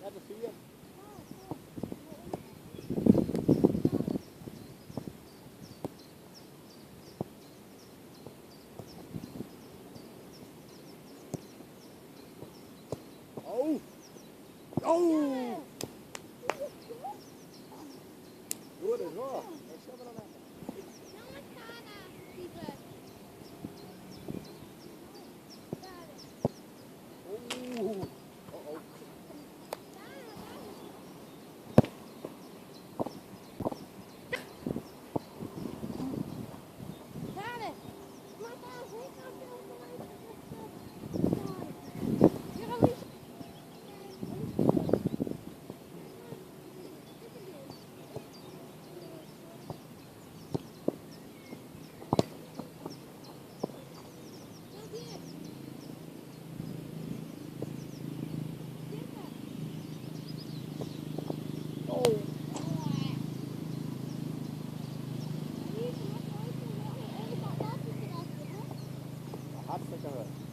Net een 4. Oh! Oh! Goed is hoor. Ik zet er dan even. Oeh. Oh oh. Hartstikke leuk.